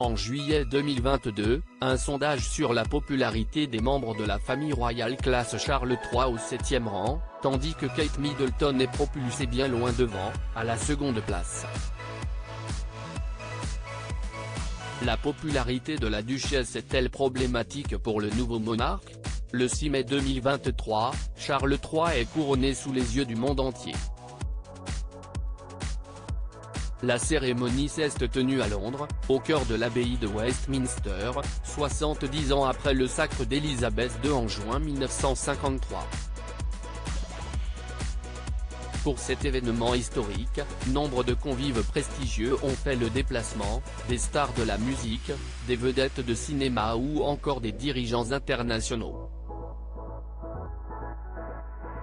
En juillet 2022, un sondage sur la popularité des membres de la famille royale classe Charles III au 7e rang, tandis que Kate Middleton est propulsée bien loin devant, à la seconde place. La popularité de la duchesse est-elle problématique pour le nouveau monarque? Le 6 mai 2023, Charles III est couronné sous les yeux du monde entier. La cérémonie s'est tenue à Londres, au cœur de l'abbaye de Westminster, 70 ans après le sacre d'Élisabeth II en juin 1953. Pour cet événement historique, nombre de convives prestigieux ont fait le déplacement, des stars de la musique, des vedettes de cinéma ou encore des dirigeants internationaux.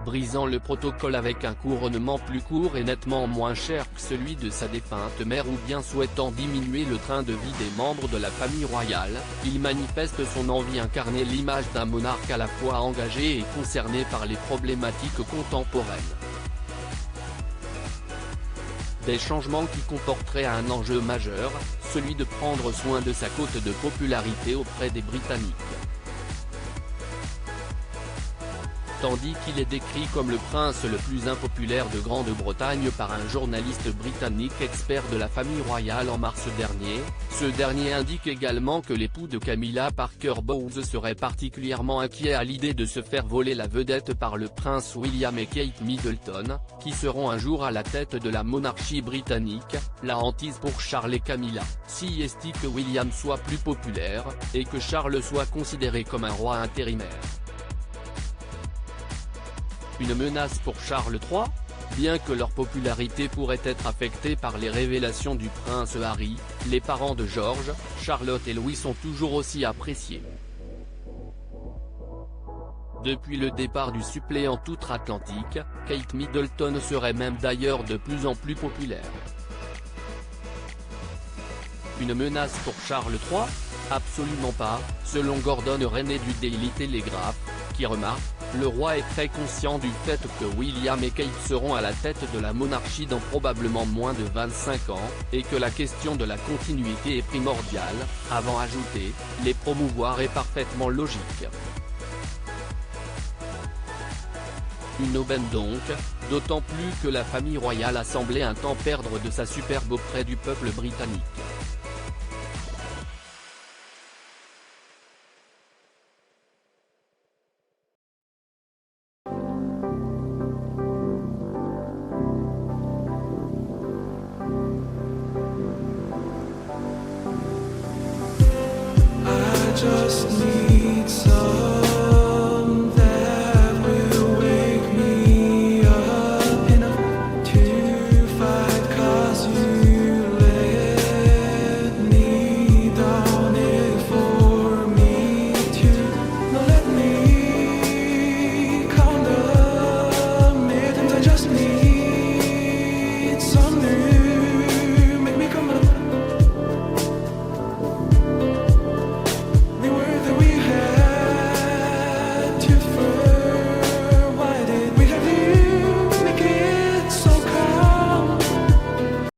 Brisant le protocole avec un couronnement plus court et nettement moins cher que celui de sa défunte mère ou bien souhaitant diminuer le train de vie des membres de la famille royale, il manifeste son envie d'incarner l'image d'un monarque à la fois engagé et concerné par les problématiques contemporaines. Des changements qui comporteraient un enjeu majeur, celui de prendre soin de sa cote de popularité auprès des Britanniques. Tandis qu'il est décrit comme le prince le plus impopulaire de Grande-Bretagne par un journaliste britannique expert de la famille royale en mars dernier, ce dernier indique également que l'époux de Camilla Parker Bowles serait particulièrement inquiet à l'idée de se faire voler la vedette par le prince William et Kate Middleton, qui seront un jour à la tête de la monarchie britannique. La hantise pour Charles et Camilla, si est que William soit plus populaire, et que Charles soit considéré comme un roi intérimaire. Une menace pour Charles III? Bien que leur popularité pourrait être affectée par les révélations du prince Harry, les parents de George, Charlotte et Louis sont toujours aussi appréciés. Depuis le départ du suppléant outre-Atlantique, Kate Middleton serait même d'ailleurs de plus en plus populaire. Une menace pour Charles III? Absolument pas, selon Gordon Rennie du Daily Telegraph, qui remarque: le roi est très conscient du fait que William et Kate seront à la tête de la monarchie dans probablement moins de 25 ans, et que la question de la continuité est primordiale, avant ajouté, les promouvoir est parfaitement logique. Une aubaine donc, d'autant plus que la famille royale a semblé un temps perdre de sa superbe auprès du peuple britannique. Just need